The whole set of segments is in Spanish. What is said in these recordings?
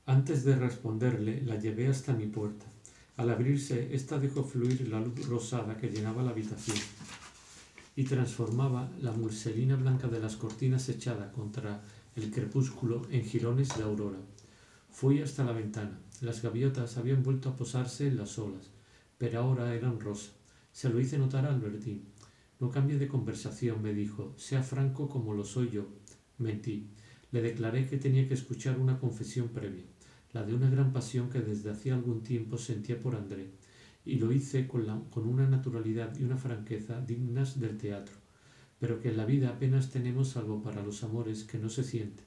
Antes de responderle, la llevé hasta mi puerta. Al abrirse, ésta dejó fluir la luz rosada que llenaba la habitación y transformaba la muselina blanca de las cortinas echada contra el crepúsculo en jirones de aurora. Fui hasta la ventana. Las gaviotas habían vuelto a posarse en las olas, pero ahora eran rosa. Se lo hice notar a Albertín. No cambie de conversación, me dijo. Sea franco como lo soy yo. Mentí. Le declaré que tenía que escuchar una confesión previa, la de una gran pasión que desde hacía algún tiempo sentía por André, y lo hice con una naturalidad y una franqueza dignas del teatro, pero que en la vida apenas tenemos salvo para los amores que no se sienten.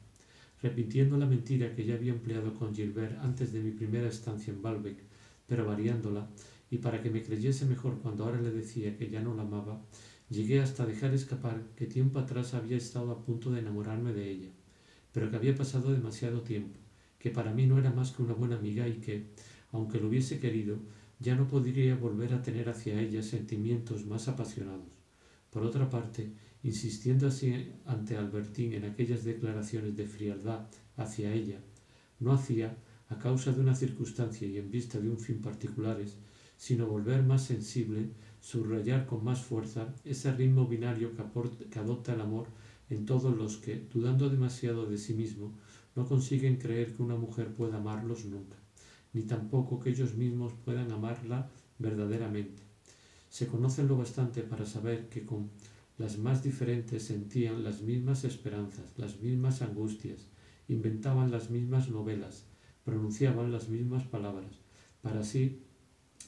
Repitiendo la mentira que ya había empleado con Gilbert antes de mi primera estancia en Balbec, pero variándola, y para que me creyese mejor cuando ahora le decía que ya no la amaba, llegué hasta dejar escapar que tiempo atrás había estado a punto de enamorarme de ella, pero que había pasado demasiado tiempo, que para mí no era más que una buena amiga y que, aunque lo hubiese querido, ya no podría volver a tener hacia ella sentimientos más apasionados. Por otra parte, insistiendo así ante Albertín en aquellas declaraciones de frialdad hacia ella, no hacía, a causa de una circunstancia y en vista de un fin particulares, sino volver más sensible, subrayar con más fuerza ese ritmo binario que adopta el amor en todos los que, dudando demasiado de sí mismo, no consiguen creer que una mujer pueda amarlos nunca, ni tampoco que ellos mismos puedan amarla verdaderamente. Se conocen lo bastante para saber que con las más diferentes sentían las mismas esperanzas, las mismas angustias, inventaban las mismas novelas, pronunciaban las mismas palabras, para así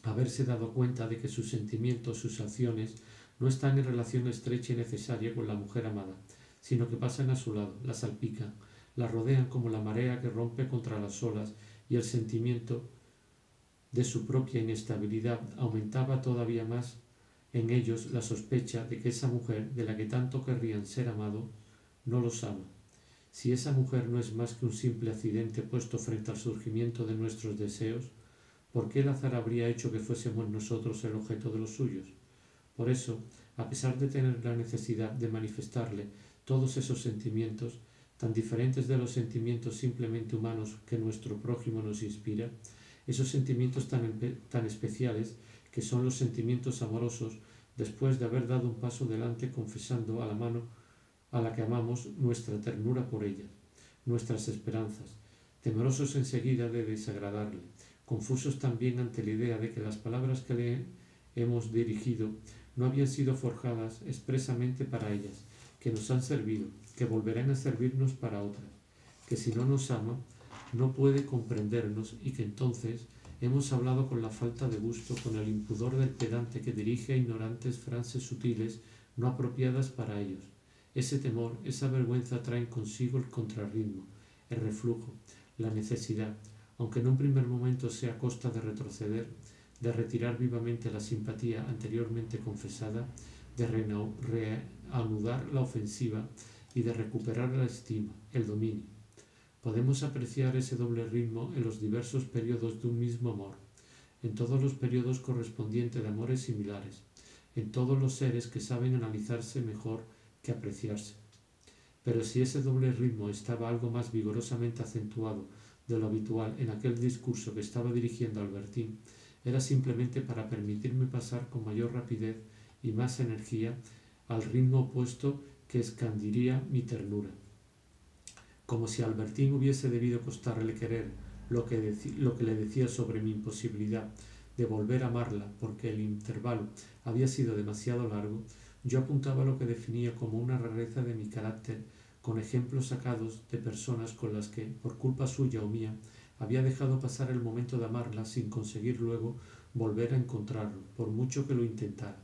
haberse dado cuenta de que sus sentimientos, sus acciones, no están en relación estrecha y necesaria con la mujer amada, sino que pasan a su lado, la salpican, la rodean como la marea que rompe contra las olas, y el sentimiento de su propia inestabilidad aumentaba todavía más en ellos la sospecha de que esa mujer, de la que tanto querrían ser amados, no los ama. Si esa mujer no es más que un simple accidente puesto frente al surgimiento de nuestros deseos, ¿por qué el azar habría hecho que fuésemos nosotros el objeto de los suyos? Por eso, a pesar de tener la necesidad de manifestarle todos esos sentimientos, tan diferentes de los sentimientos simplemente humanos que nuestro prójimo nos inspira, esos sentimientos tan especiales que son los sentimientos amorosos, después de haber dado un paso delante confesando a la mano a la que amamos nuestra ternura por ella, nuestras esperanzas, temerosos enseguida de desagradarle, confusos también ante la idea de que las palabras que le hemos dirigido no habían sido forjadas expresamente para ellas, que nos han servido, que volverán a servirnos para otras, que si no nos ama, no puede comprendernos y que entonces hemos hablado con la falta de gusto, con el impudor del pedante que dirige a ignorantes frases sutiles no apropiadas para ellos. Ese temor, esa vergüenza traen consigo el contrarritmo, el reflujo, la necesidad, aunque en un primer momento sea a costa de retroceder, de retirar vivamente la simpatía anteriormente confesada, de reanudar la ofensiva y de recuperar la estima, el dominio. Podemos apreciar ese doble ritmo en los diversos periodos de un mismo amor, en todos los periodos correspondientes de amores similares, en todos los seres que saben analizarse mejor que apreciarse. Pero si ese doble ritmo estaba algo más vigorosamente acentuado de lo habitual en aquel discurso que estaba dirigiendo Albertín, era simplemente para permitirme pasar con mayor rapidez y más energía al ritmo opuesto que escandiría mi ternura. Como si a Albertín hubiese debido costarle querer lo que le decía sobre mi imposibilidad de volver a amarla porque el intervalo había sido demasiado largo, yo apuntaba lo que definía como una rareza de mi carácter con ejemplos sacados de personas con las que, por culpa suya o mía, había dejado pasar el momento de amarla sin conseguir luego volver a encontrarlo, por mucho que lo intentara.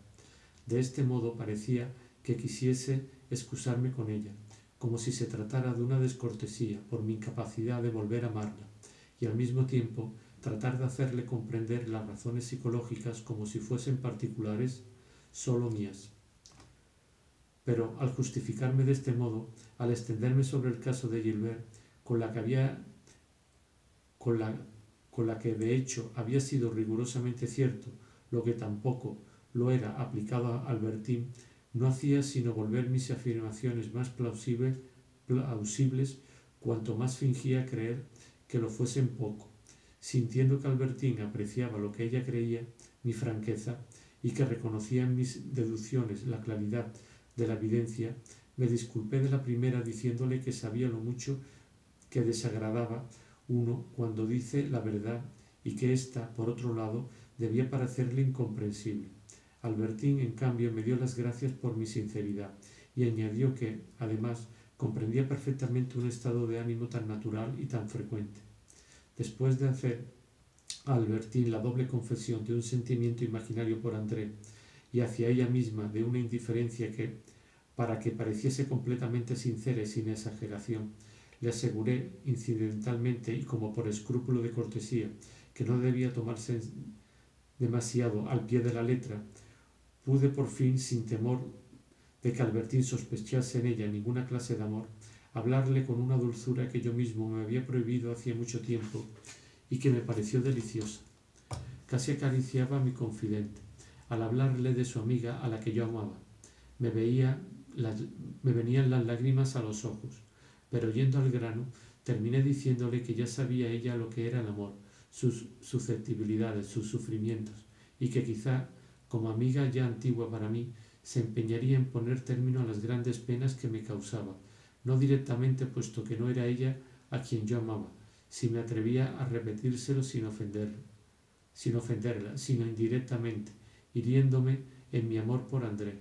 De este modo parecía que quisiese excusarme con ella, como si se tratara de una descortesía por mi incapacidad de volver a amarla, y al mismo tiempo tratar de hacerle comprender las razones psicológicas como si fuesen particulares solo mías. Pero al justificarme de este modo, al extenderme sobre el caso de Gilbert, con la que de hecho había sido rigurosamente cierto, lo que tampoco lo era aplicado a Albertín, no hacía sino volver mis afirmaciones más plausibles cuanto más fingía creer que lo fuesen poco. Sintiendo que Albertín apreciaba lo que ella creía, mi franqueza, y que reconocía en mis deducciones la claridad de la evidencia, me disculpé de la primera diciéndole que sabía lo mucho que desagradaba uno cuando dice la verdad y que ésta, por otro lado, debía parecerle incomprensible. Albertín, en cambio, me dio las gracias por mi sinceridad y añadió que, además, comprendía perfectamente un estado de ánimo tan natural y tan frecuente. Después de hacer a Albertín la doble confesión de un sentimiento imaginario por André y hacia ella misma de una indiferencia que, para que pareciese completamente sincera y sin exageración, le aseguré incidentalmente y como por escrúpulo de cortesía que no debía tomarse demasiado al pie de la letra, pude por fin, sin temor de que Albertín sospechase en ella ninguna clase de amor, hablarle con una dulzura que yo mismo me había prohibido hacía mucho tiempo y que me pareció deliciosa. Casi acariciaba a mi confidente, al hablarle de su amiga a la que yo amaba. Me venían las lágrimas a los ojos, pero yendo al grano, terminé diciéndole que ya sabía ella lo que era el amor, sus susceptibilidades, sus sufrimientos, y que quizá, como amiga ya antigua para mí, se empeñaría en poner término a las grandes penas que me causaba, no directamente puesto que no era ella a quien yo amaba, si me atrevía a repetírselo sin ofenderla, sino indirectamente, hiriéndome en mi amor por André.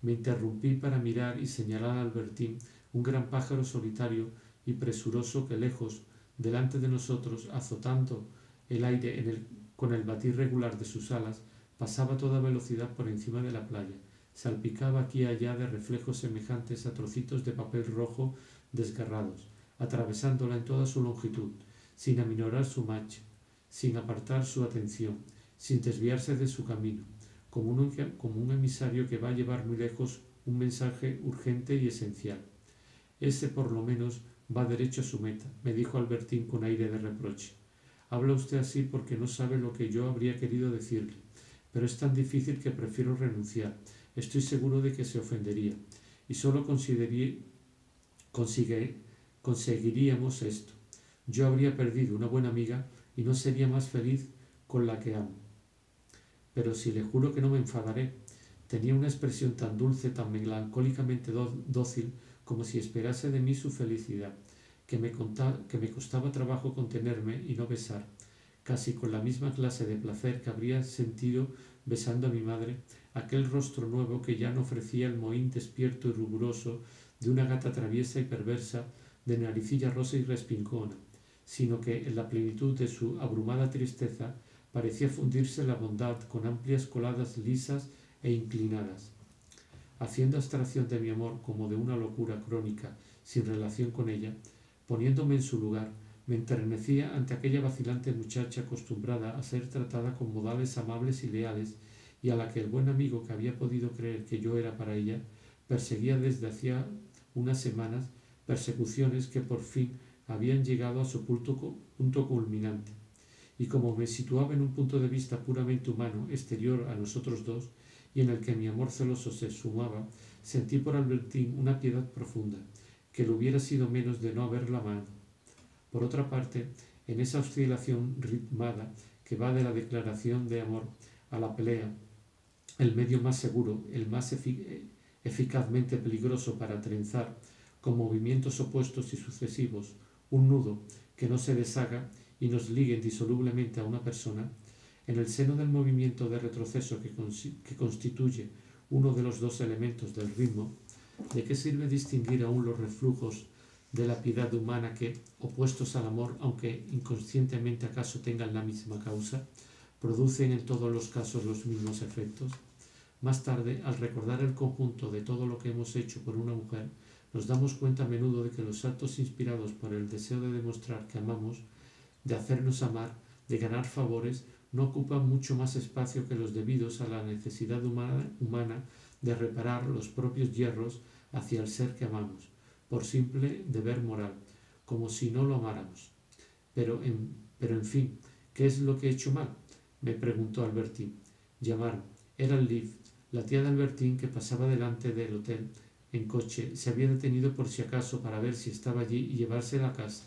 Me interrumpí para mirar y señalar a Albertín un gran pájaro solitario y presuroso que lejos, delante de nosotros, azotando el aire con el batir regular de sus alas, pasaba a toda velocidad por encima de la playa, salpicaba aquí y allá de reflejos semejantes a trocitos de papel rojo desgarrados, atravesándola en toda su longitud, sin aminorar su marcha, sin apartar su atención, sin desviarse de su camino, como un emisario que va a llevar muy lejos un mensaje urgente y esencial. Ese, por lo menos, va derecho a su meta, me dijo Albertín con aire de reproche. Habla usted así porque no sabe lo que yo habría querido decirle, pero es tan difícil que prefiero renunciar. Estoy seguro de que se ofendería, y solo conseguiríamos esto. Yo habría perdido una buena amiga y no sería más feliz con la que amo. Pero si le juro que no me enfadaré. Tenía una expresión tan dulce, tan melancólicamente dócil, como si esperase de mí su felicidad, que me costaba trabajo contenerme y no besar, casi con la misma clase de placer que habría sentido besando a mi madre, aquel rostro nuevo que ya no ofrecía el mohín despierto y riguroso de una gata traviesa y perversa, de naricilla rosa y respingona, sino que en la plenitud de su abrumada tristeza parecía fundirse la bondad con amplias coladas lisas e inclinadas. Haciendo abstracción de mi amor como de una locura crónica sin relación con ella, poniéndome en su lugar, me enternecía ante aquella vacilante muchacha acostumbrada a ser tratada con modales amables y leales y a la que el buen amigo que había podido creer que yo era para ella perseguía desde hacía unas semanas, persecuciones que por fin habían llegado a su punto culminante. Y como me situaba en un punto de vista puramente humano, exterior a nosotros dos, y en el que mi amor celoso se sumaba, sentí por Albertín una piedad profunda, que lo hubiera sido menos de no haberla amado. Por otra parte, en esa oscilación ritmada que va de la declaración de amor a la pelea, el medio más seguro, el más eficazmente peligroso para trenzar, con movimientos opuestos y sucesivos, un nudo que no se deshaga y nos ligue indisolublemente a una persona, en el seno del movimiento de retroceso que constituye uno de los dos elementos del ritmo, ¿de qué sirve distinguir aún los reflujos de la piedad humana que, opuestos al amor, aunque inconscientemente acaso tengan la misma causa, producen en todos los casos los mismos efectos? Más tarde, al recordar el conjunto de todo lo que hemos hecho por una mujer, nos damos cuenta a menudo de que los actos inspirados por el deseo de demostrar que amamos, de hacernos amar, de ganar favores, no ocupan mucho más espacio que los debidos a la necesidad humana de reparar los propios hierros hacia el ser que amamos, por simple deber moral, como si no lo amáramos. Pero en fin, ¿qué es lo que he hecho mal?, me preguntó Albertín. Llamaron. Era el Liv. La tía de Albertín, que pasaba delante del hotel en coche, se había detenido por si acaso para ver si estaba allí y llevársela a casa.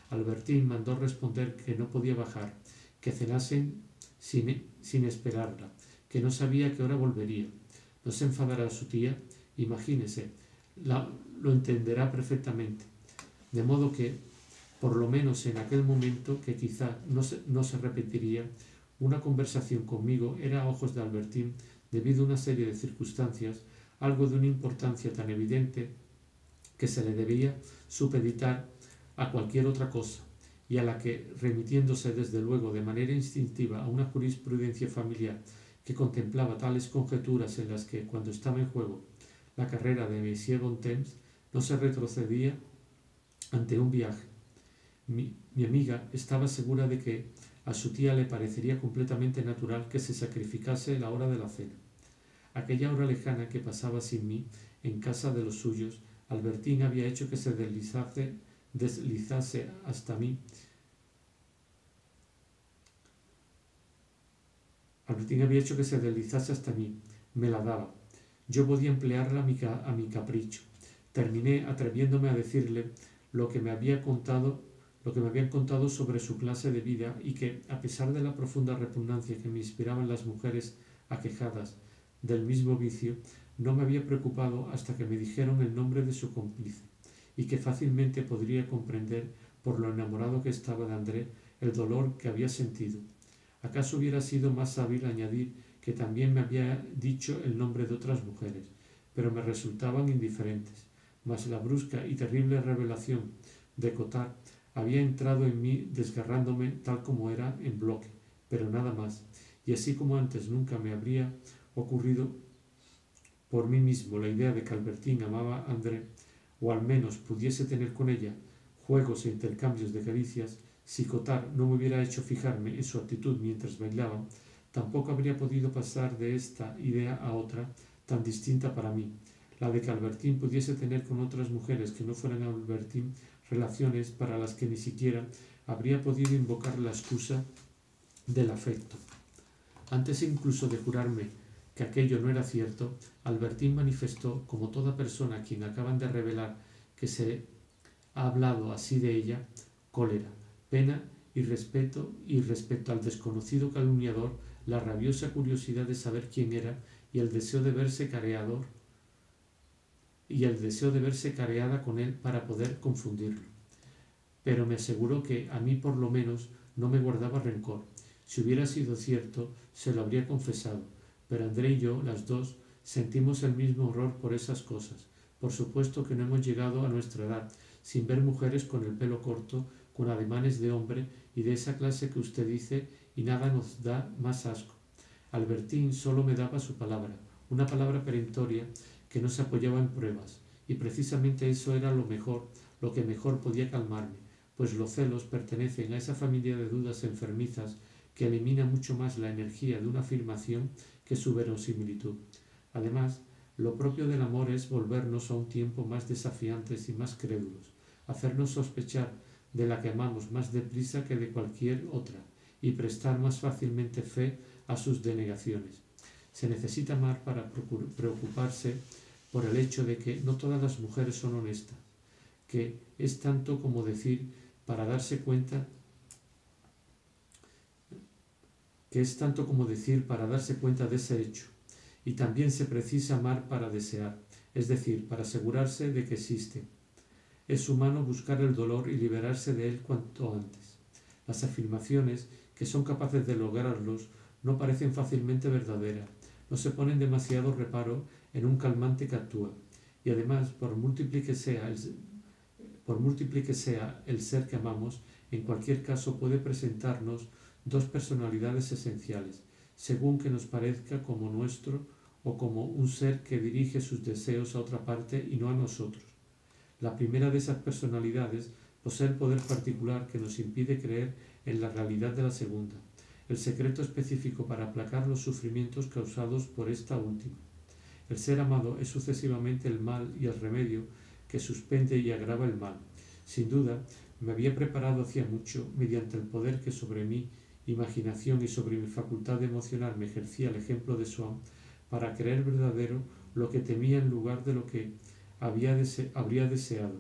Albertín mandó responder que no podía bajar, que cenasen sin esperarla, que no sabía a qué hora volvería. ¿No se enfadará su tía? Imagínese, lo entenderá perfectamente. De modo que, por lo menos en aquel momento, que quizá no se repetiría, una conversación conmigo era a ojos de Albertín, debido a una serie de circunstancias, algo de una importancia tan evidente que se le debía supeditar a cualquier otra cosa, y a la que, remitiéndose desde luego de manera instintiva a una jurisprudencia familiar que contemplaba tales conjeturas en las que, cuando estaba en juego la carrera de Monsieur Bontemps, no se retrocedía ante un viaje. Mi amiga estaba segura de que a su tía le parecería completamente natural que se sacrificase la hora de la cena. Aquella hora lejana que pasaba sin mí en casa de los suyos, Albertín había hecho que se deslizase hasta mí. Albertín había hecho que se deslizase hasta mí. Me la daba. Yo podía emplearla a mi capricho. Terminé atreviéndome a decirle lo que me habían contado sobre su clase de vida y que, a pesar de la profunda repugnancia que me inspiraban las mujeres aquejadas del mismo vicio, no me había preocupado hasta que me dijeron el nombre de su cómplice, y que fácilmente podría comprender, por lo enamorado que estaba de André, el dolor que había sentido. ¿Acaso hubiera sido más hábil añadir que también me había dicho el nombre de otras mujeres, pero me resultaban indiferentes? Mas la brusca y terrible revelación de Cottard había entrado en mí desgarrándome tal como era en bloque, pero nada más, y así como antes nunca me habría ocurrido por mí mismo la idea de que Albertín amaba a André, o al menos pudiese tener con ella juegos e intercambios de caricias, si Cottard no me hubiera hecho fijarme en su actitud mientras bailaban, tampoco habría podido pasar de esta idea a otra tan distinta para mí, la de que Albertín pudiese tener con otras mujeres que no fueran Albertín relaciones para las que ni siquiera habría podido invocar la excusa del afecto. Antes incluso de jurarme que aquello no era cierto, Albertín manifestó, como toda persona a quien acaban de revelar que se ha hablado así de ella, cólera, pena y respecto al desconocido calumniador, la rabiosa curiosidad de saber quién era y el deseo de verse careada con él para poder confundirlo. Pero me aseguró que a mí por lo menos no me guardaba rencor. Si hubiera sido cierto, se lo habría confesado, pero André y yo, las dos, sentimos el mismo horror por esas cosas. Por supuesto que no hemos llegado a nuestra edad sin ver mujeres con el pelo corto, con ademanes de hombre y de esa clase que usted dice, y nada nos da más asco. Albertín solo me daba su palabra, una palabra perentoria que no se apoyaba en pruebas, y precisamente eso era lo que mejor podía calmarme, pues los celos pertenecen a esa familia de dudas enfermizas que elimina mucho más la energía de una afirmación que su verosimilitud. Además, lo propio del amor es volvernos a un tiempo más desafiantes y más crédulos, hacernos sospechar de la que amamos más deprisa que de cualquier otra, y prestar más fácilmente fe a sus denegaciones. Se necesita amar para preocuparse por el hecho de que no todas las mujeres son honestas, que es tanto como decir para darse cuenta de ese hecho, y también se precisa amar para desear, es decir, para asegurarse de que existe. Es humano buscar el dolor y liberarse de él cuanto antes. Las afirmaciones que son capaces de lograrlos no parecen fácilmente verdaderas, no se ponen demasiado reparo en un calmante que actúa, y además, por múltiple que sea el ser que amamos, en cualquier caso puede presentarnos dos personalidades esenciales, según que nos parezca como nuestro o como un ser que dirige sus deseos a otra parte y no a nosotros. La primera de esas personalidades posee el poder particular que nos impide creer en la realidad de la segunda, el secreto específico para aplacar los sufrimientos causados por esta última. El ser amado es sucesivamente el mal y el remedio que suspende y agrava el mal. Sin duda, me había preparado hacía mucho, mediante el poder que sobre mi imaginación y sobre mi facultad de emocionarme ejercía el ejemplo de Swann, para creer verdadero lo que temía en lugar de lo que habría deseado.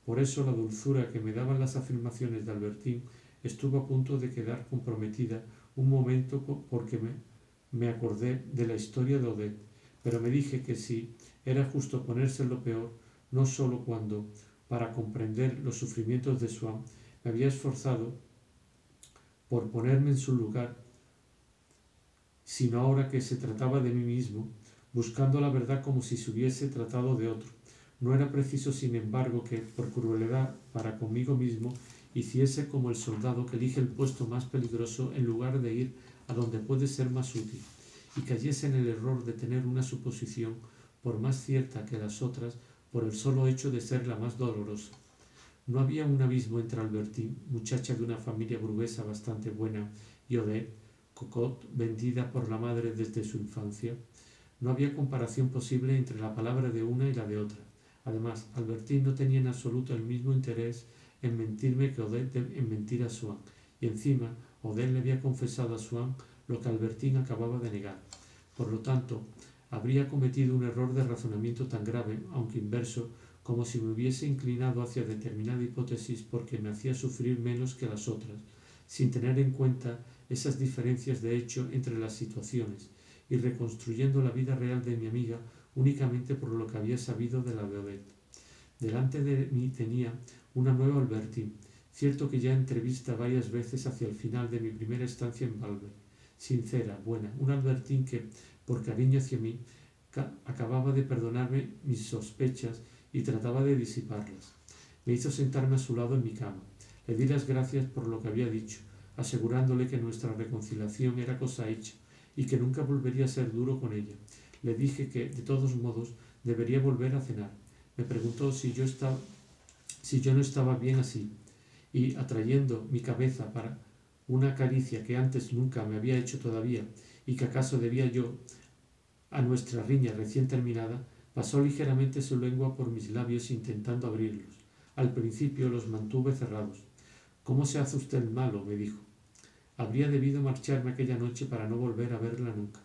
Por eso la dulzura que me daban las afirmaciones de Albertín estuvo a punto de quedar comprometida un momento porque me acordé de la historia de Odette, pero me dije que si era justo ponerse lo peor, no solo cuando, para comprender los sufrimientos de Swann, me había esforzado por ponerme en su lugar, sino ahora que se trataba de mí mismo, buscando la verdad como si se hubiese tratado de otro. No era preciso, sin embargo, que, por crueldad para conmigo mismo, hiciese como el soldado que elige el puesto más peligroso en lugar de ir a donde puede ser más útil, y cayese en el error de tener una suposición, por más cierta que las otras, por el solo hecho de ser la más dolorosa. No había un abismo entre Albertine, muchacha de una familia burguesa bastante buena, y Odette, cocotte, vendida por la madre desde su infancia. No había comparación posible entre la palabra de una y la de otra. Además, Albertine no tenía en absoluto el mismo interés en mentirme que Odette en mentir a Swann, y encima Odette le había confesado a Swann lo que Albertine acababa de negar. Por lo tanto, habría cometido un error de razonamiento tan grave, aunque inverso, como si me hubiese inclinado hacia determinada hipótesis porque me hacía sufrir menos que las otras, sin tener en cuenta esas diferencias de hecho entre las situaciones, y reconstruyendo la vida real de mi amiga únicamente por lo que había sabido de la de Odette. Delante de mí tenía una nueva Albertine, cierto que ya entrevista varias veces hacia el final de mi primera estancia en Baalbek, sincera, buena, una Albertine que, por cariño hacia mí, acababa de perdonarme mis sospechas y trataba de disiparlas. Me hizo sentarme a su lado en mi cama. Le di las gracias por lo que había dicho, asegurándole que nuestra reconciliación era cosa hecha y que nunca volvería a ser duro con ella. Le dije que, de todos modos, debería volver a cenar. Me preguntó si yo no estaba bien así, y, atrayendo mi cabeza para una caricia que antes nunca me había hecho todavía, y que acaso debía yo a nuestra riña recién terminada, pasó ligeramente su lengua por mis labios intentando abrirlos. Al principio los mantuve cerrados. «¿Cómo se hace usted el malo?», me dijo. Habría debido marcharme aquella noche para no volver a verla nunca.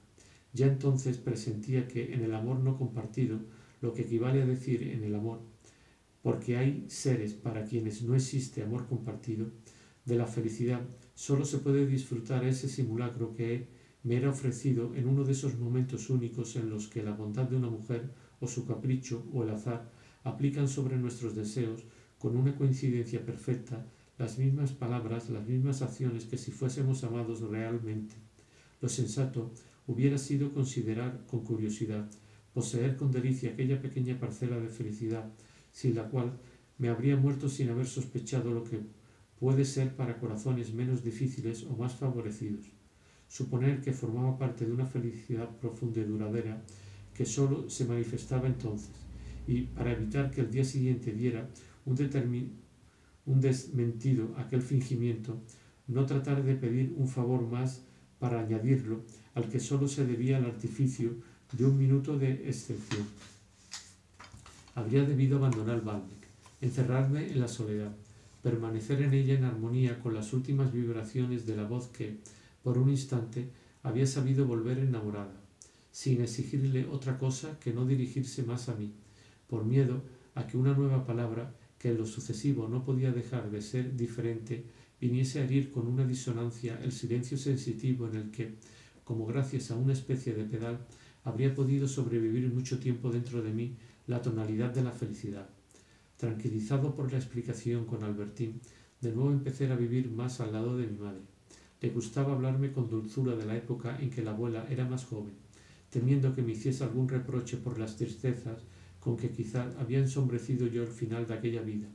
Ya entonces presentía que en el amor no compartido, lo que equivale a decir en el amor, porque hay seres para quienes no existe amor compartido, de la felicidad solo se puede disfrutar ese simulacro que me era ofrecido en uno de esos momentos únicos en los que la bondad de una mujer o su capricho o el azar aplican sobre nuestros deseos con una coincidencia perfecta las mismas palabras, las mismas acciones que si fuésemos amados realmente. Lo sensato hubiera sido considerar con curiosidad, poseer con delicia aquella pequeña parcela de felicidad, sin la cual me habría muerto sin haber sospechado lo que puede ser para corazones menos difíciles o más favorecidos. Suponer que formaba parte de una felicidad profunda y duradera que sólo se manifestaba entonces, y para evitar que el día siguiente diera un desmentido a aquel fingimiento, no tratar de pedir un favor más para añadirlo al que sólo se debía el artificio de un minuto de excepción. Habría debido abandonar Baalbek, encerrarme en la soledad, permanecer en ella en armonía con las últimas vibraciones de la voz que, por un instante, había sabido volver enamorada, sin exigirle otra cosa que no dirigirse más a mí, por miedo a que una nueva palabra, que en lo sucesivo no podía dejar de ser diferente, viniese a herir con una disonancia el silencio sensitivo en el que, como gracias a una especie de pedal, habría podido sobrevivir mucho tiempo dentro de mí la tonalidad de la felicidad. Tranquilizado por la explicación con Albertine, de nuevo empecé a vivir más al lado de mi madre. Le gustaba hablarme con dulzura de la época en que la abuela era más joven, temiendo que me hiciese algún reproche por las tristezas con que quizá había ensombrecido yo el final de aquella vida.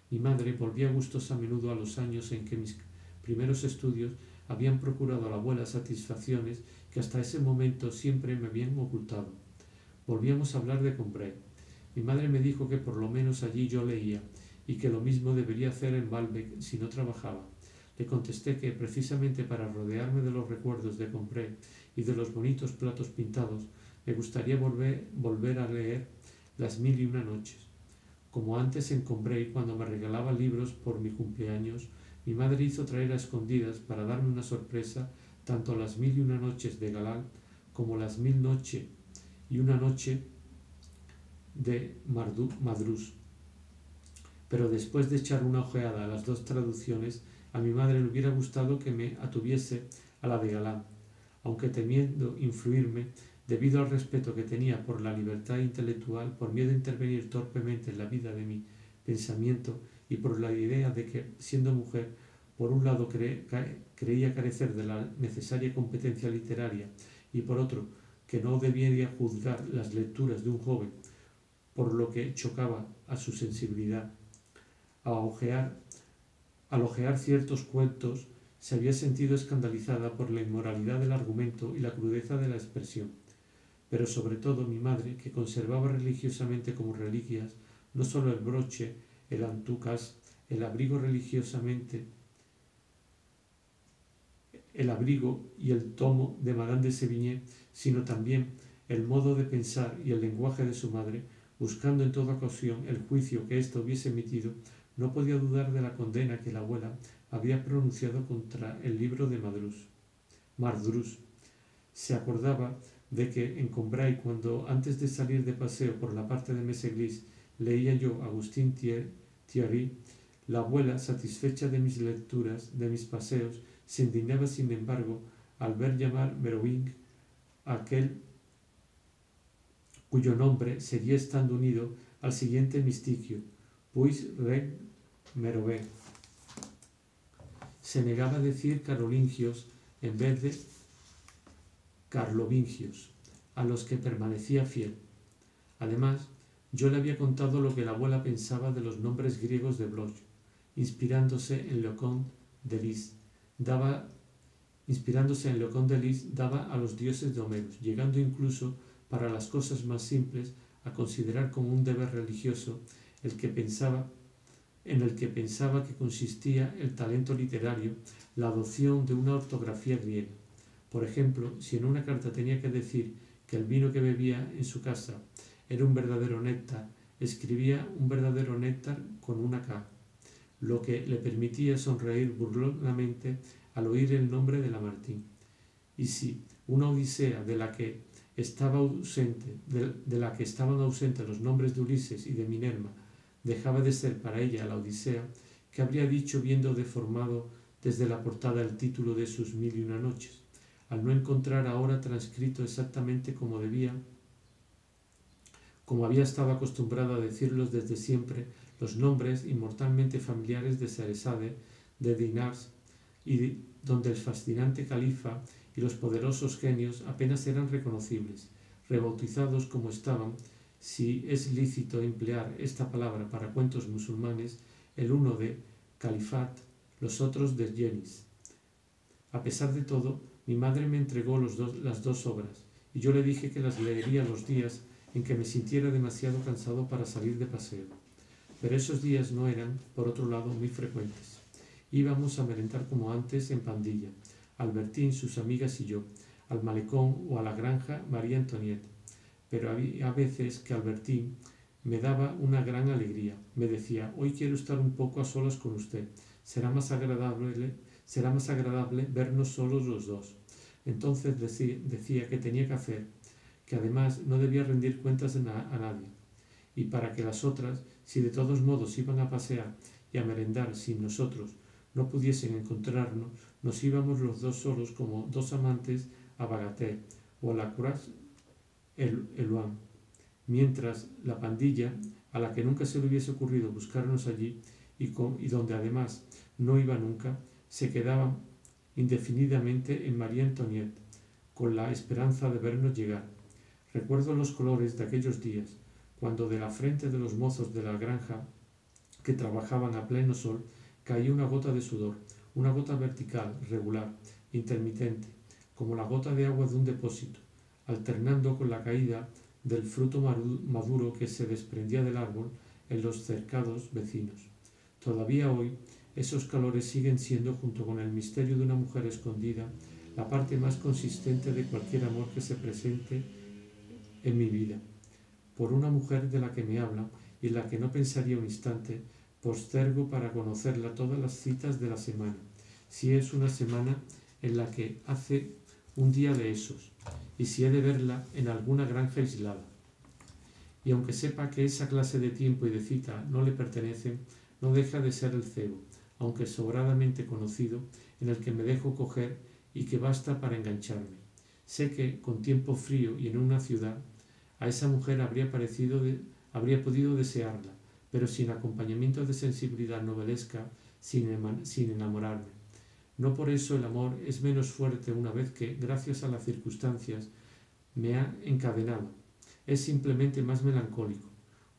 Mi madre volvía gustos a menudo a los años en que mis primeros estudios habían procurado a la abuela satisfacciones que hasta ese momento siempre me habían ocultado. Volvíamos a hablar de Combray. Mi madre me dijo que por lo menos allí yo leía, y que lo mismo debería hacer en Baalbek si no trabajaba. Le contesté que, precisamente para rodearme de los recuerdos de Combray y de los bonitos platos pintados, me gustaría volver a leer Las 1001 noches. Como antes en Combray, cuando me regalaba libros por mi cumpleaños, mi madre hizo traer a escondidas para darme una sorpresa tanto Las 1001 noches de Galland como Las 1001 noche de Madrus. pero después de echar una ojeada a las dos traducciones, a mi madre le hubiera gustado que me atuviese a la de Galán, aunque temiendo influirme, debido al respeto que tenía por la libertad intelectual, por miedo a intervenir torpemente en la vida de mi pensamiento y por la idea de que, siendo mujer, por un lado creía carecer de la necesaria competencia literaria y por otro que no debiera juzgar las lecturas de un joven por lo que chocaba a su sensibilidad. Al ojear ciertos cuentos, se había sentido escandalizada por la inmoralidad del argumento y la crudeza de la expresión. Pero sobre todo mi madre, que conservaba religiosamente como reliquias no sólo el broche, el antucas, el abrigo y el tomo de Madame de Sévigné, sino también el modo de pensar y el lenguaje de su madre, buscando en toda ocasión el juicio que ésta hubiese emitido, no podía dudar de la condena que la abuela había pronunciado contra el libro de Mardrus. Se acordaba de que en Combray, cuando antes de salir de paseo por la parte de Méséglise leía yo a Agustín Thierry, la abuela, satisfecha de mis lecturas, de mis paseos, se indignaba sin embargo al ver llamar Meroving a aquel cuyo nombre seguía estando unido al siguiente mistiquio, puis reg Meroving. Se negaba a decir carolingios en vez de carlovingios, a los que permanecía fiel. Además, yo le había contado lo que la abuela pensaba de los nombres griegos de Bloch, inspirándose en Leconte de Lis, daba a los dioses de Homero, llegando incluso, para las cosas más simples, a considerar como un deber religioso en el que pensaba que consistía el talento literario, la adopción de una ortografía griega. Por ejemplo, si en una carta tenía que decir que el vino que bebía en su casa era un verdadero néctar, escribía un verdadero néctar con una K, lo que le permitía sonreír burlonamente al oír el nombre de Lamartine. Y si una odisea de la que estaban ausentes los nombres de Ulises y de Minerva dejaba de ser para ella la odisea, ¿qué habría dicho viendo deformado desde la portada el título de sus 1001 noches? Al no encontrar ahora transcrito exactamente como había estado acostumbrada a decirlos desde siempre, los nombres inmortalmente familiares de Saresade, de Dinars, y donde el fascinante califa y los poderosos genios apenas eran reconocibles, rebautizados como estaban, si es lícito emplear esta palabra para cuentos musulmanes, el uno de Califat, los otros de Yenis. A pesar de todo, mi madre me entregó las dos obras, y yo le dije que las leería los días en que me sintiera demasiado cansado para salir de paseo. Pero esos días no eran, por otro lado, muy frecuentes. Íbamos a merendar como antes en pandilla, Albertín, sus amigas y yo, al malecón o a la granja María Antonieta. Pero había veces que Albertín me daba una gran alegría. Me decía, hoy quiero estar un poco a solas con usted. Será más agradable vernos solos los dos. Entonces decía que tenía que hacer, que además no debía rendir cuentas a nadie. Y para que las otras, si de todos modos iban a pasear y a merendar sin nosotros, no pudiesen encontrarnos, nos íbamos los dos solos como dos amantes a Bagatelle o a la Courage-Eluan, mientras la pandilla, a la que nunca se le hubiese ocurrido buscarnos allí y donde además no iba nunca, se quedaba indefinidamente en María Antonieta, con la esperanza de vernos llegar. Recuerdo los colores de aquellos días, cuando de la frente de los mozos de la granja que trabajaban a pleno sol caía una gota de sudor, una gota vertical, regular, intermitente, como la gota de agua de un depósito, alternando con la caída del fruto maduro que se desprendía del árbol en los cercados vecinos. Todavía hoy, esos calores siguen siendo, junto con el misterio de una mujer escondida, la parte más consistente de cualquier amor que se presente en mi vida. Por una mujer de la que me habla y en la que no pensaría un instante, postergo para conocerla todas las citas de la semana, si es una semana en la que hace un día de esos, y si he de verla en alguna granja aislada. y aunque sepa que esa clase de tiempo y de cita no le pertenecen, no deja de ser el cebo, aunque sobradamente conocido, en el que me dejo coger y que basta para engancharme. Sé que, con tiempo frío y en una ciudad, a esa mujer habría podido desearla, pero sin acompañamiento de sensibilidad novelesca, sin enamorarme. No por eso el amor es menos fuerte una vez que, gracias a las circunstancias, me ha encadenado. Es simplemente más melancólico,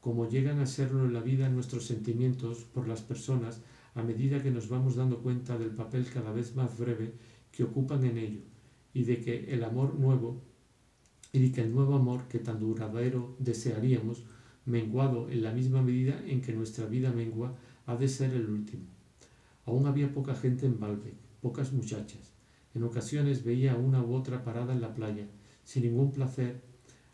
como llegan a serlo en la vida nuestros sentimientos por las personas a medida que nos vamos dando cuenta del papel cada vez más breve que ocupan en ello, y de que el nuevo amor que tan duradero desearíamos, menguado en la misma medida en que nuestra vida mengua, ha de ser el último. Aún había poca gente en Baalbek, pocas muchachas. En ocasiones veía a una u otra parada en la playa, sin ningún placer,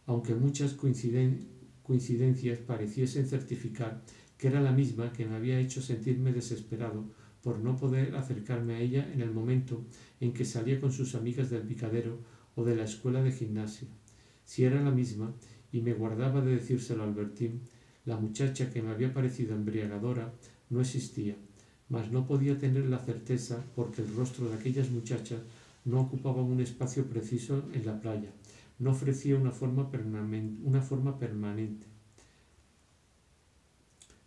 aunque muchas coincidencias pareciesen certificar que era la misma que me había hecho sentirme desesperado por no poder acercarme a ella en el momento en que salía con sus amigas del picadero o de la escuela de gimnasia. Si era la misma, y me guardaba de decírselo a Albertín, la muchacha que me había parecido embriagadora no existía, mas no podía tener la certeza porque el rostro de aquellas muchachas no ocupaba un espacio preciso en la playa, no ofrecía una forma permanente,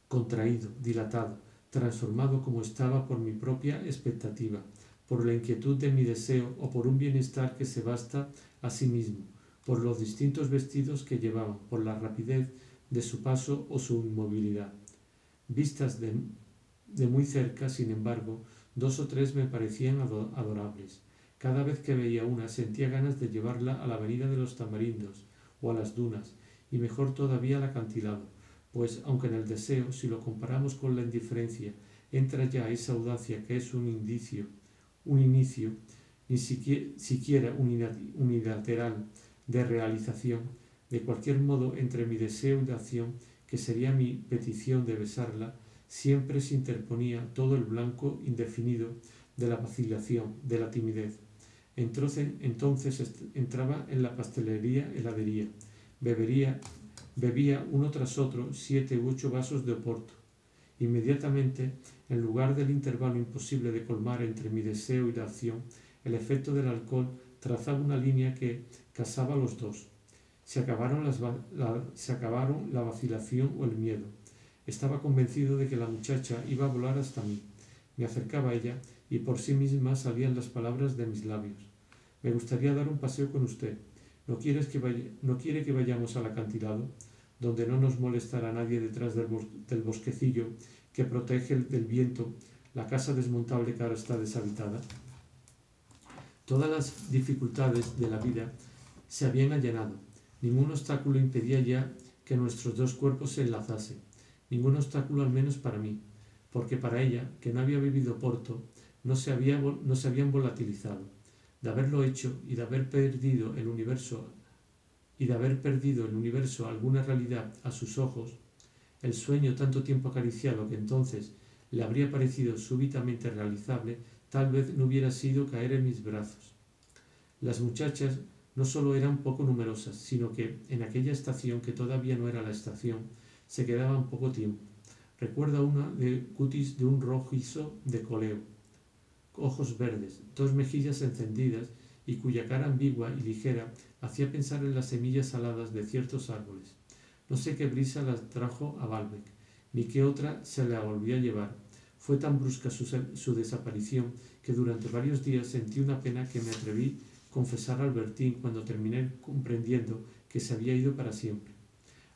contraído, dilatado, transformado como estaba por mi propia expectativa, por la inquietud de mi deseo o por un bienestar que se basta a sí mismo, por los distintos vestidos que llevaban, por la rapidez de su paso o su inmovilidad. Vistas de muy cerca, sin embargo, 2 o 3 me parecían adorables. Cada vez que veía una sentía ganas de llevarla a la avenida de los Tamarindos o a las dunas, y mejor todavía al acantilado, pues aunque en el deseo, si lo comparamos con la indiferencia, entra ya esa audacia que es un inicio, ni siquiera unilateral de realización, de cualquier modo entre mi deseo y la acción, que sería mi petición de besarla, siempre se interponía todo el blanco indefinido de la vacilación, de la timidez. Entonces entraba en la heladería, bebía uno tras otro 7 u 8 vasos de oporto. Inmediatamente, en lugar del intervalo imposible de colmar entre mi deseo y la acción, el efecto del alcohol trazaba una línea que casaba los dos. Se acabaron la vacilación o el miedo. Estaba convencido de que la muchacha iba a volar hasta mí. Me acercaba a ella y por sí misma salían las palabras de mis labios. Me gustaría dar un paseo con usted. ¿No quiere que vayamos al acantilado, donde no nos molestará nadie detrás del bosquecillo que protege del viento la casa desmontable que ahora está deshabitada? Todas las dificultades de la vida se habían allanado. Ningún obstáculo impedía ya que nuestros dos cuerpos se enlazasen. Ningún obstáculo, al menos para mí, porque para ella, que no había bebido porto, no se habían volatilizado. De haberlo hecho y de haber perdido el universo alguna realidad a sus ojos, el sueño tanto tiempo acariciado que entonces le habría parecido súbitamente realizable, tal vez no hubiera sido caer en mis brazos. Las muchachas no solo eran poco numerosas, sino que en aquella estación, que todavía no era la estación, se quedaban poco tiempo. Recuerda una de cutis de un rojizo de coleo, ojos verdes, 2 mejillas encendidas y cuya cara ambigua y ligera hacía pensar en las semillas saladas de ciertos árboles. No sé qué brisa las trajo a Baalbek, ni qué otra se la volvió a llevar. Fue tan brusca su desaparición que durante varios días sentí una pena que me atreví a confesar a Albertín cuando terminé comprendiendo que se había ido para siempre.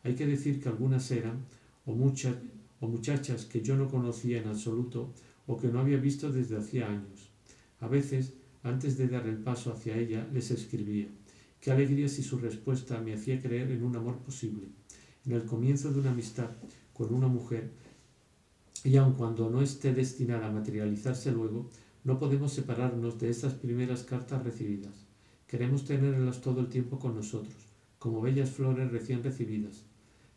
Hay que decir que algunas eran o muchachas que yo no conocía en absoluto o que no había visto desde hacía años. A veces, antes de dar el paso hacia ella, les escribía. Qué alegría si su respuesta me hacía creer en un amor posible, en el comienzo de una amistad con una mujer, y aun cuando no esté destinada a materializarse luego, no podemos separarnos de estas primeras cartas recibidas. Queremos tenerlas todo el tiempo con nosotros, como bellas flores recién recibidas,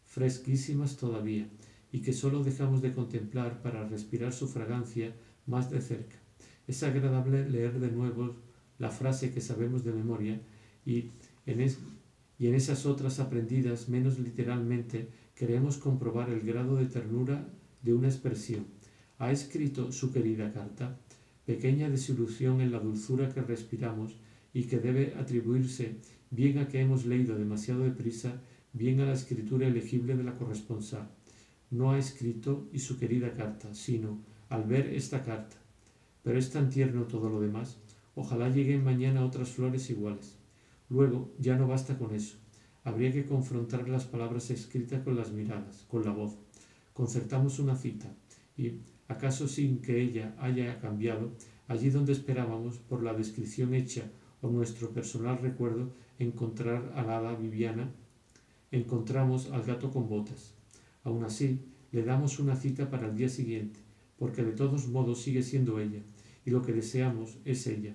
fresquísimas todavía, y que solo dejamos de contemplar para respirar su fragancia más de cerca. Es agradable leer de nuevo la frase que sabemos de memoria y y en esas otras aprendidas menos literalmente queremos comprobar el grado de ternura de una expresión. ¿Ha escrito su querida carta? Pequeña desilusión en la dulzura que respiramos y que debe atribuirse bien a que hemos leído demasiado deprisa, bien a la escritura elegible de la corresponsal. No ha escrito y su querida carta, sino al ver esta carta. Pero es tan tierno todo lo demás. Ojalá lleguen mañana otras flores iguales. Luego ya no basta con eso. Habría que confrontar las palabras escritas con las miradas, con la voz. Concertamos una cita y, acaso sin que ella haya cambiado, allí donde esperábamos, por la descripción hecha o nuestro personal recuerdo, encontrar a la hada Viviana, encontramos al gato con botas. Aún así, le damos una cita para el día siguiente, porque de todos modos sigue siendo ella, y lo que deseamos es ella.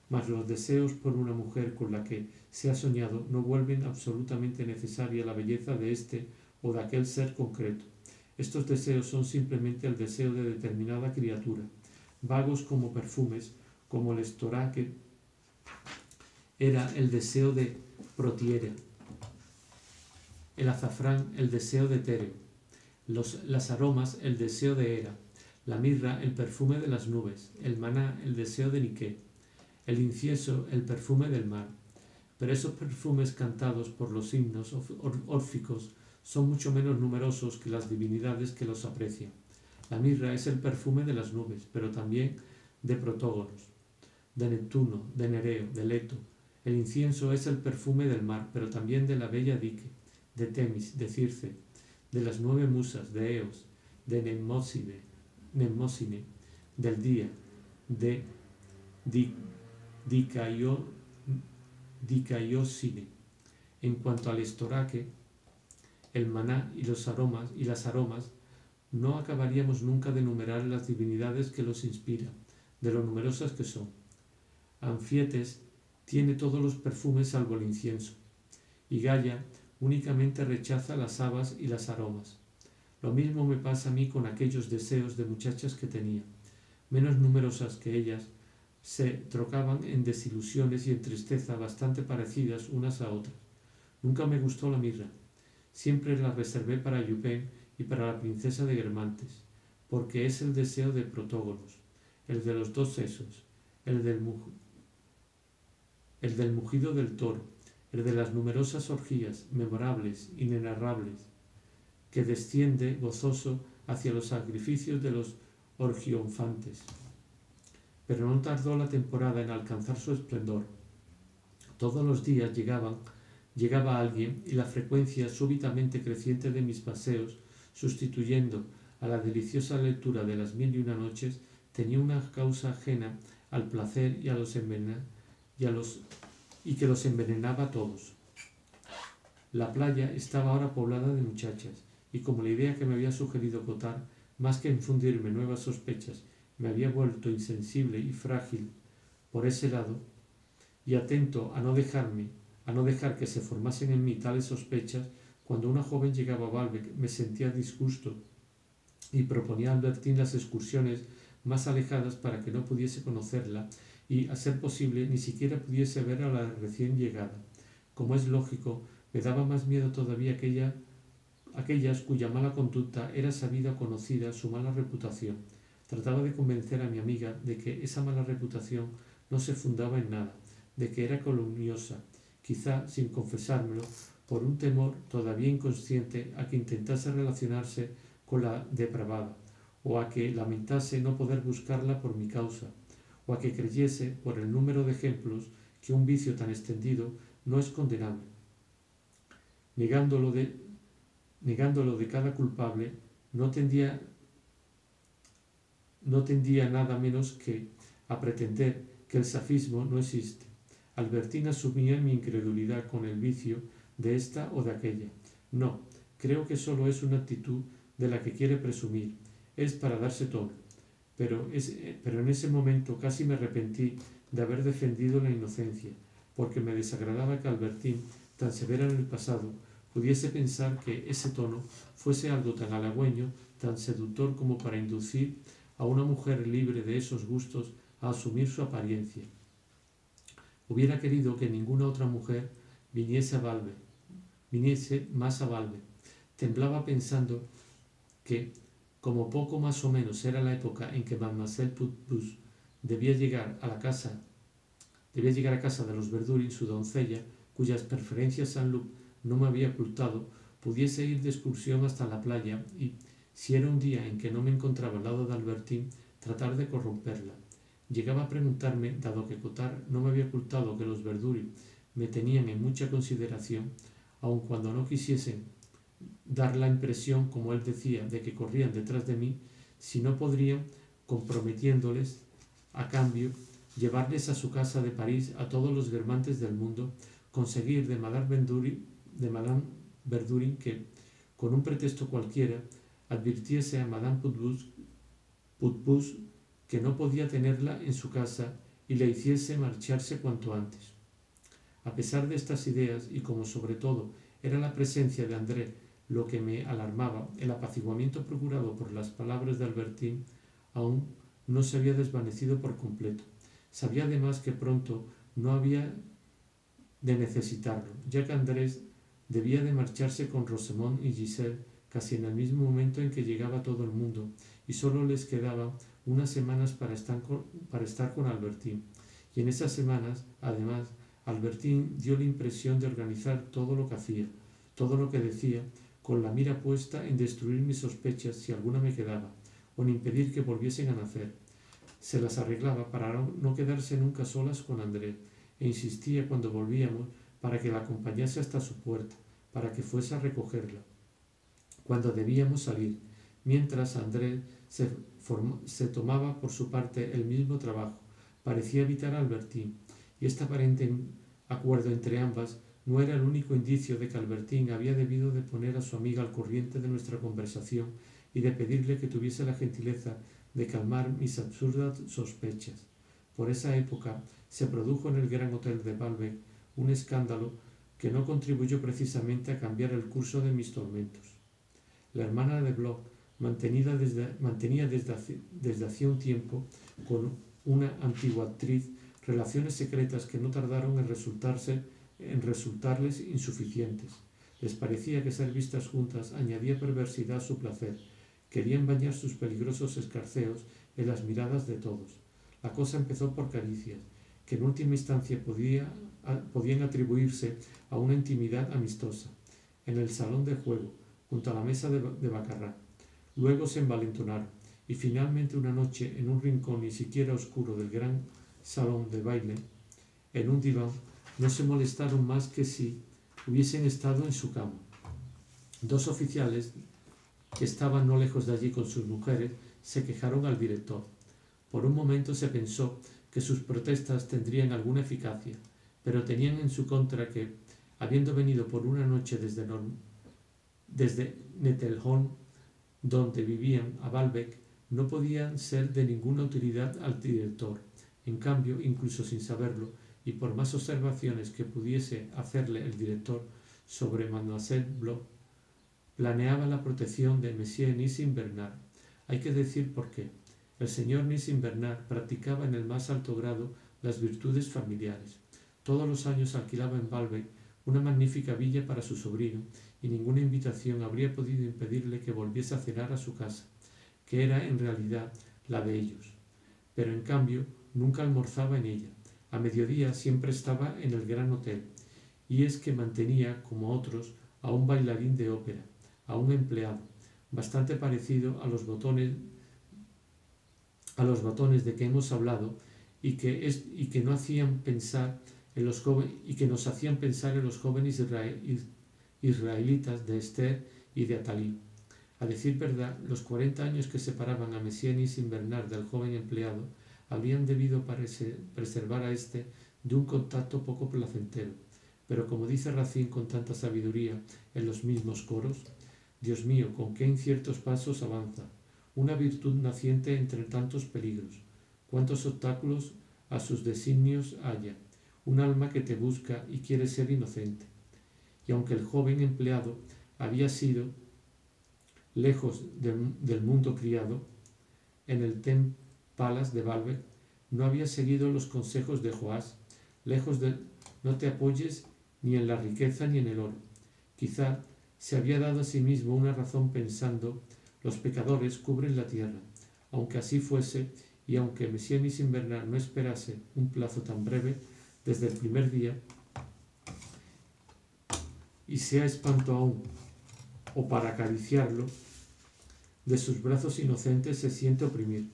Mas los deseos por una mujer con la que se ha soñado no vuelven absolutamente necesaria la belleza de este o de aquel ser concreto. Estos deseos son simplemente el deseo de determinada criatura, vagos como perfumes, como el estoraque era el deseo de Protiera, el azafrán el deseo de Tereo, las aromas el deseo de Hera, la mirra el perfume de las nubes, el maná el deseo de Niké, el incienso el perfume del mar. Pero esos perfumes cantados por los himnos órficos son mucho menos numerosos que las divinidades que los aprecian. La mirra es el perfume de las nubes, pero también de Protógonos, de Neptuno, de Nereo, de Leto. El incienso es el perfume del mar, pero también de la bella Dike, de Temis, de Circe, de las 9 musas, de Eos, de Mnemósine, del día, de Dicaiosine. En cuanto al estoraque, el maná y las aromas, no acabaríamos nunca de enumerar las divinidades que los inspiran, de lo numerosas que son. Anfietes tiene todos los perfumes salvo el incienso, y Gaia únicamente rechaza las habas y las aromas. Lo mismo me pasa a mí con aquellos deseos de muchachas que tenía, menos numerosas que ellas, se trocaban en desilusiones y en tristeza bastante parecidas unas a otras. Nunca me gustó la mirra. Siempre la reservé para Yupen y para la princesa de Germantes, porque es el deseo de Protógonos, el de los dos sesos, el del mugido del toro, el de las numerosas orgías, memorables, inenarrables, que desciende gozoso hacia los sacrificios de los orgionfantes. Pero no tardó la temporada en alcanzar su esplendor. Todos los días llegaba alguien y la frecuencia súbitamente creciente de mis paseos, sustituyendo a la deliciosa lectura de las 1001 noches, tenía una causa ajena al placer y que los envenenaba a todos. La playa estaba ahora poblada de muchachas, y como la idea que me había sugerido Cottard, más que infundirme nuevas sospechas, me había vuelto insensible y frágil por ese lado, y atento a no dejar que se formasen en mí tales sospechas, cuando una joven llegaba a Baalbek me sentía disgusto y proponía a Albertín las excursiones más alejadas para que no pudiese conocerla y, a ser posible, ni siquiera pudiese ver a la recién llegada. Como es lógico, me daba más miedo todavía aquellas cuya mala conducta era sabida o conocida su mala reputación. Trataba de convencer a mi amiga de que esa mala reputación no se fundaba en nada, de que era calumniosa, quizá sin confesármelo, por un temor todavía inconsciente a que intentase relacionarse con la depravada, o a que lamentase no poder buscarla por mi causa, o a que creyese, por el número de ejemplos, que un vicio tan extendido no es condenable. Negándolo de cada culpable, no tendía nada menos que a pretender que el safismo no existe. Albertín asumía mi incredulidad con el vicio de esta o de aquella. No, creo que solo es una actitud de la que quiere presumir. Es para darse tono. Pero en ese momento casi me arrepentí de haber defendido la inocencia, porque me desagradaba que Albertín, tan severa en el pasado, pudiese pensar que ese tono fuese algo tan halagüeño, tan seductor como para inducir a una mujer libre de esos gustos a asumir su apariencia. Hubiera querido que ninguna otra mujer viniese a Baalbek, viniese más a Baalbek. Temblaba pensando que, como poco más o menos era la época en que Mademoiselle Putbus debía llegar a casa de los Verdurin, su doncella, cuyas preferencias Saint-Loup no me había ocultado, pudiese ir de excursión hasta la playa y, si era un día en que no me encontraba al lado de Albertine, tratar de corromperla. Llegaba a preguntarme, dado que Cottard no me había ocultado que los Verdurin me tenían en mucha consideración, aun cuando no quisiesen dar la impresión, como él decía, de que corrían detrás de mí, si no podrían, comprometiéndoles a cambio, llevarles a su casa de París a todos los guermantes del mundo, conseguir de Madame Verdurin que, con un pretexto cualquiera, advirtiese a Madame Putbus que no podía tenerla en su casa y le hiciese marcharse cuanto antes. A pesar de estas ideas, y como sobre todo era la presencia de André lo que me alarmaba, el apaciguamiento procurado por las palabras de Albertine aún no se había desvanecido por completo. Sabía además que pronto no había de necesitarlo, ya que Andrés debía de marcharse con Rosamond y Giselle casi en el mismo momento en que llegaba todo el mundo, y solo les quedaban unas semanas para estar con Albertine. Y en esas semanas, además, Albertine dio la impresión de organizar todo lo que hacía, todo lo que decía, con la mira puesta en destruir mis sospechas si alguna me quedaba, o en impedir que volviesen a nacer. Se las arreglaba para no quedarse nunca solas con André, e insistía cuando volvíamos para que la acompañase hasta su puerta, para que fuese a recogerla, cuando debíamos salir, mientras André se tomaba por su parte el mismo trabajo. Parecía evitar a Albertine, y este aparente acuerdo entre ambas no era el único indicio de que Albertine había debido de poner a su amiga al corriente de nuestra conversación y de pedirle que tuviese la gentileza de calmar mis absurdas sospechas. Por esa época se produjo en el Gran Hotel de Baalbek un escándalo que no contribuyó precisamente a cambiar el curso de mis tormentos. La hermana de Bloch mantenía desde hacía un tiempo con una antigua actriz relaciones secretas que no tardaron en resultarles insuficientes. Les parecía que ser vistas juntas añadía perversidad a su placer. Querían bañar sus peligrosos escarceos en las miradas de todos. La cosa empezó por caricias, que en última instancia podían atribuirse a una intimidad amistosa, en el salón de juego, junto a la mesa de baccarat. Luego se envalentonaron, y finalmente una noche, en un rincón ni siquiera oscuro del gran salón de baile, en un diván, no se molestaron más que si hubiesen estado en su cama. Dos oficiales que estaban no lejos de allí con sus mujeres se quejaron al director. Por un momento se pensó que sus protestas tendrían alguna eficacia, pero tenían en su contra que, habiendo venido por una noche desde Nettelholm, donde vivían, a Baalbek, no podían ser de ninguna utilidad al director. En cambio, incluso sin saberlo, y por más observaciones que pudiese hacerle el director sobre Mademoiselle Bloch, planeaba la protección de Monsieur Nissim-Bernard. Hay que decir por qué. El señor Nissim-Bernard practicaba en el más alto grado las virtudes familiares. Todos los años alquilaba en Baalbek una magnífica villa para su sobrino, y ninguna invitación habría podido impedirle que volviese a cenar a su casa, que era en realidad la de ellos. Pero en cambio nunca almorzaba en ella. A mediodía siempre estaba en el Gran Hotel, y es que mantenía, como otros, a un bailarín de ópera, a un empleado, bastante parecido a los botones de que hemos hablado, y que nos hacían pensar en los jóvenes israelitas de Esther y de Athalie. A decir verdad, los 40 años que separaban a Monsieur Nissim-Bernard del joven empleado habrían debido preservar a éste de un contacto poco placentero, pero como dice Racine con tanta sabiduría en los mismos coros, Dios mío, con qué inciertos pasos avanza, una virtud naciente entre tantos peligros, cuántos obstáculos a sus designios haya, un alma que te busca y quiere ser inocente. Y aunque el joven empleado había sido, lejos del mundo criado, en el Ten Palace de Baalbek, no había seguido los consejos de Joás, lejos de no te apoyes ni en la riqueza ni en el oro, Quizá se había dado a sí mismo una razón pensando: los pecadores cubren la tierra. Aunque así fuese, y aunque Mesianis Invernal no esperase un plazo tan breve, desde el primer día, y sea espanto aún, o para acariciarlo, de sus brazos inocentes se siente oprimir.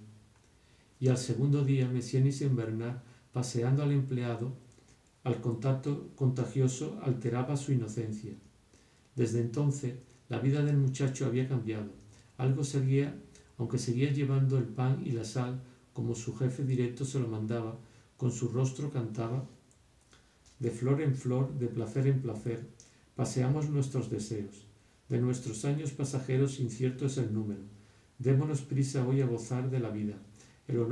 Y al segundo día, Mesianis Invernal, paseando al empleado, al contacto contagioso alteraba su inocencia. Desde entonces, la vida del muchacho había cambiado. Algo seguía, aunque seguía llevando el pan y la sal como su jefe directo se lo mandaba, con su rostro cantaba: de flor en flor, de placer en placer, paseamos nuestros deseos. De nuestros años pasajeros incierto es el número. Démonos prisa hoy a gozar de la vida. El honor